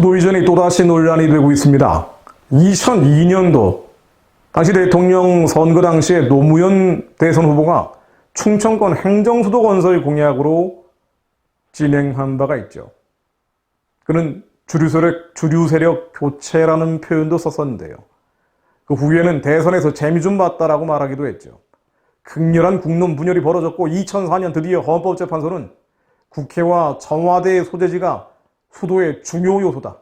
수도 이전이 또다시 논란이 되고 있습니다. 2002년도 당시 대통령 선거 당시에 노무현 대선 후보가 충청권 행정수도 건설 공약으로 진행한 바가 있죠. 그는 주류 세력 교체라는 표현도 썼었는데요. 그 후에는 대선에서 재미 좀 봤다라고 말하기도 했죠. 극렬한 국론 분열이 벌어졌고 2004년 드디어 헌법재판소는 국회와 청와대의 소재지가 수도의 중요 요소다.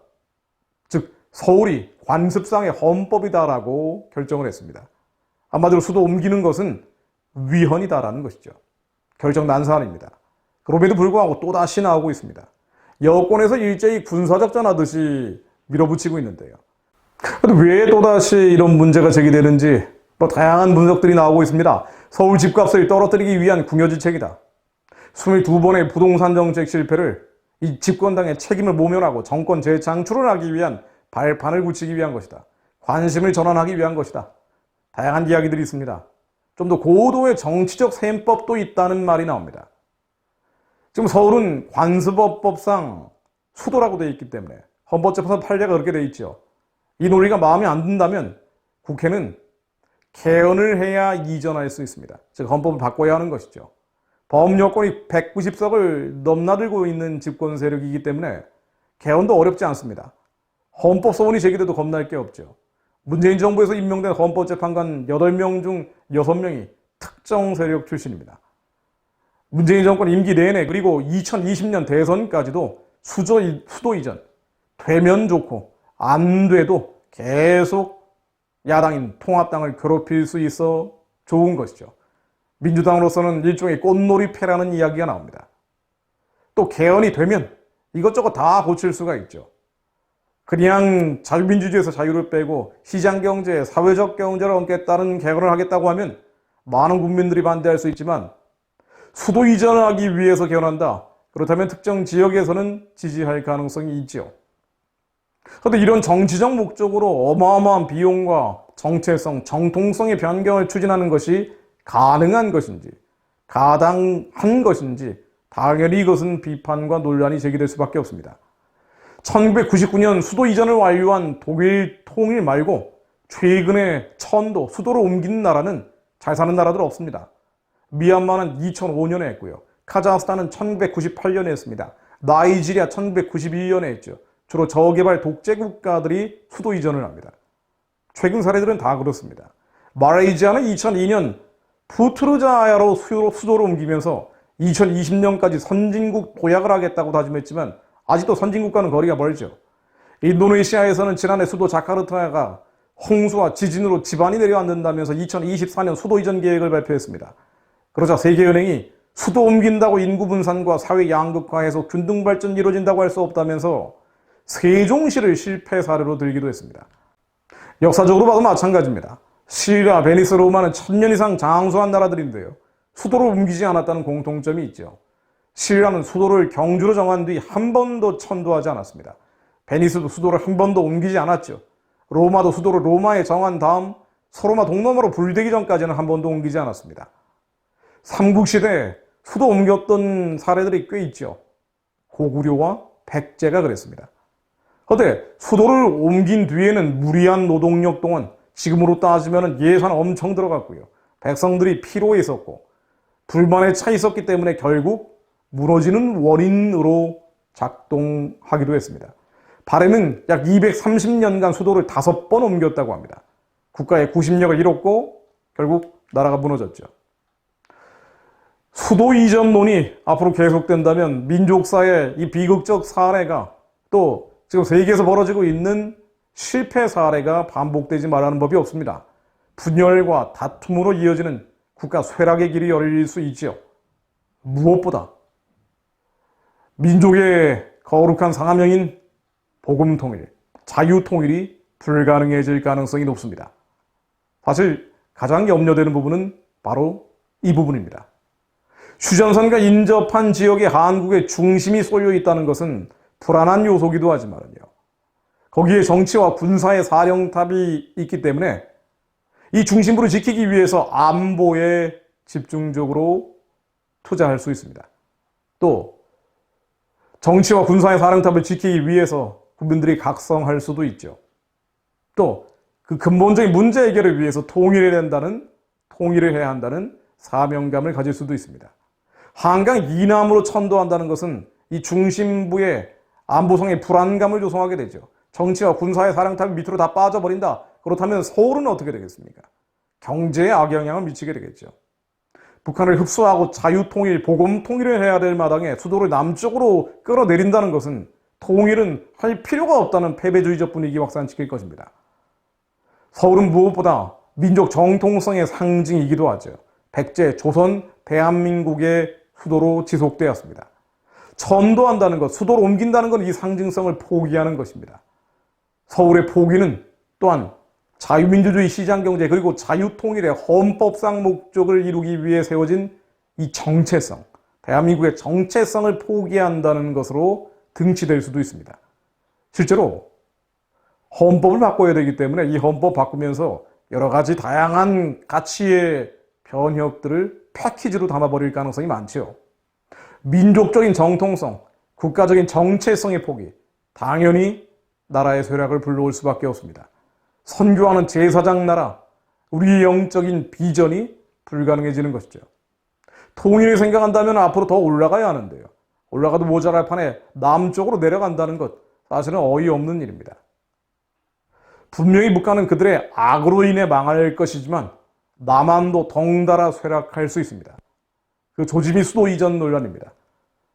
즉 서울이 관습상의 헌법이다라고 결정을 했습니다. 한마디로 수도 옮기는 것은 위헌이다라는 것이죠. 결정 난 사안입니다. 그럼에도 불구하고 또다시 나오고 있습니다. 여권에서 일제히 군사작전 하듯이 밀어붙이고 있는데요. 왜 또다시 이런 문제가 제기되는지 다양한 분석들이 나오고 있습니다. 서울 집값을 떨어뜨리기 위한 궁여지책이다. 22번의 부동산 정책 실패를 이 집권당의 책임을 모면하고 정권 재창출을 하기 위한 발판을 굳히기 위한 것이다. 관심을 전환하기 위한 것이다. 다양한 이야기들이 있습니다. 좀 더 고도의 정치적 셈법도 있다는 말이 나옵니다. 지금 서울은 관습법상 수도라고 되어 있기 때문에 헌법재판소 판례가 그렇게 되어 있죠. 이 논리가 마음에 안 든다면 국회는 개헌을 해야 이전할 수 있습니다. 즉 헌법을 바꿔야 하는 것이죠. 범여권이 190석을 넘나들고 있는 집권 세력이기 때문에 개헌도 어렵지 않습니다. 헌법 소원이 제기돼도 겁날 게 없죠. 문재인 정부에서 임명된 헌법재판관 8명 중 6명이 특정 세력 출신입니다. 문재인 정권 임기 내내 그리고 2020년 대선까지도 수도 이전 되면 좋고 안 돼도 계속 야당인 통합당을 괴롭힐 수 있어 좋은 것이죠. 민주당으로서는 일종의 꽃놀이패라는 이야기가 나옵니다. 또 개헌이 되면 이것저것 다 고칠 수가 있죠. 그냥 자유민주주의에서 자유를 빼고 시장경제, 사회적 경제를 얻겠다는 개헌을 하겠다고 하면 많은 국민들이 반대할 수 있지만 수도 이전을 하기 위해서 개헌한다. 그렇다면 특정 지역에서는 지지할 가능성이 있죠. 그런데 이런 정치적 목적으로 어마어마한 비용과 정체성, 정통성의 변경을 추진하는 것이 가능한 것인지, 가당한 것인지 당연히 이것은 비판과 논란이 제기될 수밖에 없습니다. 1999년 수도 이전을 완료한 독일 통일 말고 최근에 천도, 수도를 옮긴 나라는 잘 사는 나라들 없습니다. 미얀마는 2005년에 했고요. 카자흐스탄은 1998년에 했습니다. 나이지리아 1991년에 했죠. 주로 저개발 독재 국가들이 수도 이전을 합니다. 최근 사례들은 다 그렇습니다. 말레이시아는 2002년 푸트르자야로 수도를 옮기면서 2020년까지 선진국 도약을 하겠다고 다짐했지만 아직도 선진국과는 거리가 멀죠. 인도네시아에서는 지난해 수도 자카르타가 홍수와 지진으로 지반이 내려앉는다면서 2024년 수도 이전 계획을 발표했습니다. 그러자 세계은행이 수도 옮긴다고 인구 분산과 사회 양극화해서 균등 발전이 이루어진다고 할 수 없다면서 세종시를 실패 사례로 들기도 했습니다. 역사적으로 봐도 마찬가지입니다. 시리아, 베니스, 로마는 1000년 이상 장수한 나라들인데요. 수도를 옮기지 않았다는 공통점이 있죠. 시리아는 수도를 경주로 정한 뒤 한 번도 천도하지 않았습니다. 베니스도 수도를 한 번도 옮기지 않았죠. 로마도 수도를 로마에 정한 다음 서로마 동남아로 불되기 전까지는 한 번도 옮기지 않았습니다. 삼국시대에 수도 옮겼던 사례들이 꽤 있죠. 고구려와 백제가 그랬습니다. 그런데 수도를 옮긴 뒤에는 무리한 노동력 동원, 지금으로 따지면 예산 엄청 들어갔고요. 백성들이 피로해 있었고 불만에 차 있었기 때문에 결국 무너지는 원인으로 작동하기도 했습니다. 발해는 약 230년간 수도를 5번 옮겼다고 합니다. 국가의 구심력을 잃었고 결국 나라가 무너졌죠. 수도 이전론이 앞으로 계속된다면 민족사의 이 비극적 사례가 또 지금 세계에서 벌어지고 있는 실패 사례가 반복되지 말라는 법이 없습니다. 분열과 다툼으로 이어지는 국가 쇠락의 길이 열릴 수 있지요. 무엇보다 민족의 거룩한 상하명인 복음통일, 자유통일이 불가능해질 가능성이 높습니다. 사실 가장 염려되는 부분은 바로 이 부분입니다. 휴전선과 인접한 지역에 한국의 중심이 쏠려 있다는 것은 불안한 요소기도 하지만요. 거기에 정치와 군사의 사령탑이 있기 때문에 이 중심부를 지키기 위해서 안보에 집중적으로 투자할 수 있습니다. 또 정치와 군사의 사령탑을 지키기 위해서 국민들이 각성할 수도 있죠. 또 그 근본적인 문제 해결을 위해서 통일을 해야 한다는 사명감을 가질 수도 있습니다. 한강 이남으로 천도한다는 것은 이 중심부의 안보상의 불안감을 조성하게 되죠. 정치와 군사의 사령탑이 밑으로 다 빠져버린다. 그렇다면 서울은 어떻게 되겠습니까? 경제에 악영향을 미치게 되겠죠. 북한을 흡수하고 자유통일, 보건통일을 해야 될 마당에 수도를 남쪽으로 끌어내린다는 것은 통일은 할 필요가 없다는 패배주의적 분위기 확산시킬 것입니다. 서울은 무엇보다 민족 정통성의 상징이기도 하죠. 백제, 조선, 대한민국의 수도로 지속되었습니다. 천도한다는 것, 수도로 옮긴다는 건 이 상징성을 포기하는 것입니다. 서울의 포기는 또한 자유민주주의 시장경제 그리고 자유통일의 헌법상 목적을 이루기 위해 세워진 이 정체성, 대한민국의 정체성을 포기한다는 것으로 등치될 수도 있습니다. 실제로 헌법을 바꿔야 되기 때문에 이 헌법 바꾸면서 여러 가지 다양한 가치의 변혁들을 패키지로 담아버릴 가능성이 많죠. 민족적인 정통성, 국가적인 정체성의 포기, 당연히 나라의 쇠락을 불러올 수밖에 없습니다. 선교하는 제사장 나라, 우리의 영적인 비전이 불가능해지는 것이죠. 통일을 생각한다면 앞으로 더 올라가야 하는데요. 올라가도 모자랄 판에 남쪽으로 내려간다는 것, 사실은 어이없는 일입니다. 분명히 북한은 그들의 악으로 인해 망할 것이지만 남한도 덩달아 쇠락할 수 있습니다. 그 조짐이 수도 이전 논란입니다.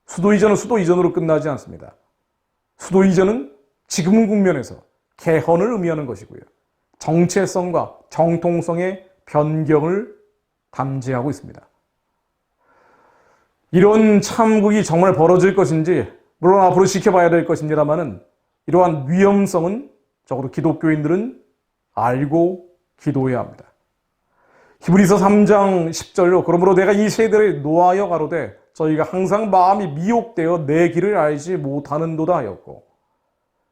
수도 이전은 수도 이전으로 끝나지 않습니다. 수도 이전은 지금 국면에서 개헌을 의미하는 것이고요. 정체성과 정통성의 변경을 담지하고 있습니다. 이런 참극이 정말 벌어질 것인지 물론 앞으로 지켜봐야 될 것입니다만은 이러한 위험성은 적어도 기독교인들은 알고 기도해야 합니다. 히브리서 3장 10절로 그러므로 내가 이 세대를 노하여 가로되 저희가 항상 마음이 미혹되어 내 길을 알지 못하는도다 하였고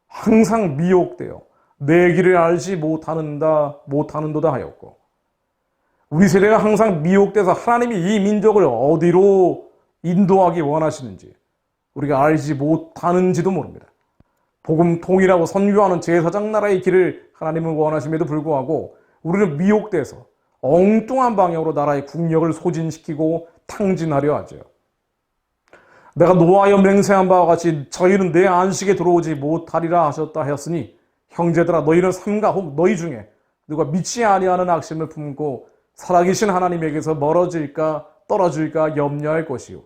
항상 미혹되어 내 길을 알지 못하는도다 하였고 우리 세대가 항상 미혹돼서 하나님이 이 민족을 어디로 인도하기 원하시는지 우리가 알지 못하는지도 모릅니다. 복음 통일하고 선교하는 제사장 나라의 길을 하나님은 원하심에도 불구하고 우리는 미혹돼서 엉뚱한 방향으로 나라의 국력을 소진시키고 탕진하려 하죠. 내가 노하여 맹세한 바와 같이 저희는 내 안식에 들어오지 못하리라 하셨다 하였으니 형제들아 너희는 삼가 혹 너희 중에 누가 믿지 아니하는 악심을 품고 살아계신 하나님에게서 멀어질까 떨어질까 염려할 것이요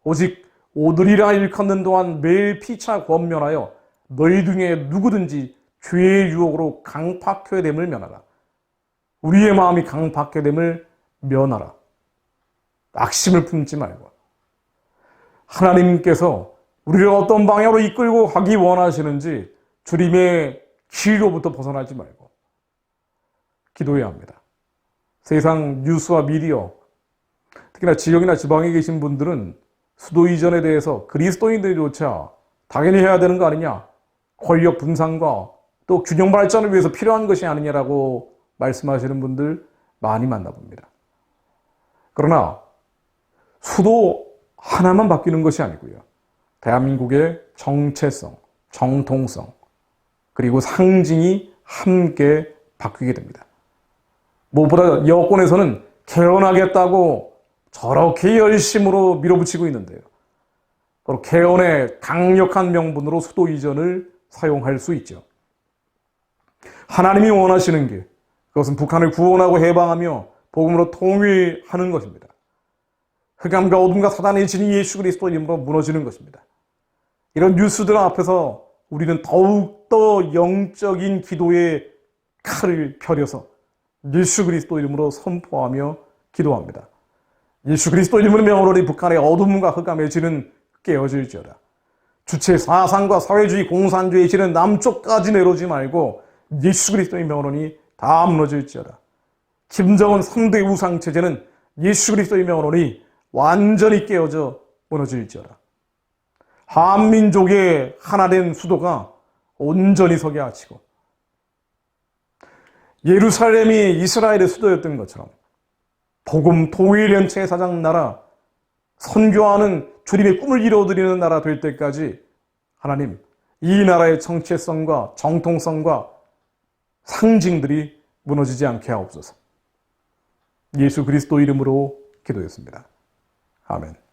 오직 오늘이라 일컫는 동안 매일 피차 권면하여 너희 중에 누구든지 죄의 유혹으로 강팍해 됨을 면하라. 우리의 마음이 강팍해 됨을 면하라. 악심을 품지 말고 하나님께서 우리를 어떤 방향으로 이끌고 가기 원하시는지 주님의 길로부터 벗어나지 말고 기도해야 합니다. 세상 뉴스와 미디어, 특히나 지역이나 지방에 계신 분들은 수도 이전에 대해서 그리스도인들조차 당연히 해야 되는 거 아니냐, 권력 분산과 또 균형 발전을 위해서 필요한 것이 아니냐라고 말씀하시는 분들 많이 만나봅니다. 그러나 수도 하나만 바뀌는 것이 아니고요. 대한민국의 정체성, 정통성, 그리고 상징이 함께 바뀌게 됩니다. 무엇보다 여권에서는 개헌하겠다고 저렇게 열심으로 밀어붙이고 있는데요. 바로 개헌의 강력한 명분으로 수도 이전을 사용할 수 있죠. 하나님이 원하시는 길, 그것은 북한을 구원하고 해방하며 복음으로 통일하는 것입니다. 흑암과 어둠과 사단의 진이 예수 그리스도 이름으로 무너지는 것입니다. 이런 뉴스들 앞에서 우리는 더욱더 영적인 기도의 칼을 펴려서 예수 그리스도 이름으로 선포하며 기도합니다. 예수 그리스도 이름으로 명하노니 북한의 어둠과 흑암의 진은 깨어질지어다. 주체 사상과 사회주의 공산주의의 진은 남쪽까지 내려오지 말고 예수 그리스도의 명하노니 다 무너질지어다. 김정은 3대 우상체제는 예수 그리스도의 명하노니 완전히 깨어져 무너질지어다. 한민족의 하나된 수도가 온전히 서게 하시고 예루살렘이 이스라엘의 수도였던 것처럼 복음 통일연체 사장 나라, 선교하는 주님의 꿈을 이루어드리는 나라 될 때까지 하나님 이 나라의 정체성과 정통성과 상징들이 무너지지 않게 하옵소서. 예수 그리스도 이름으로 기도했습니다. 아멘.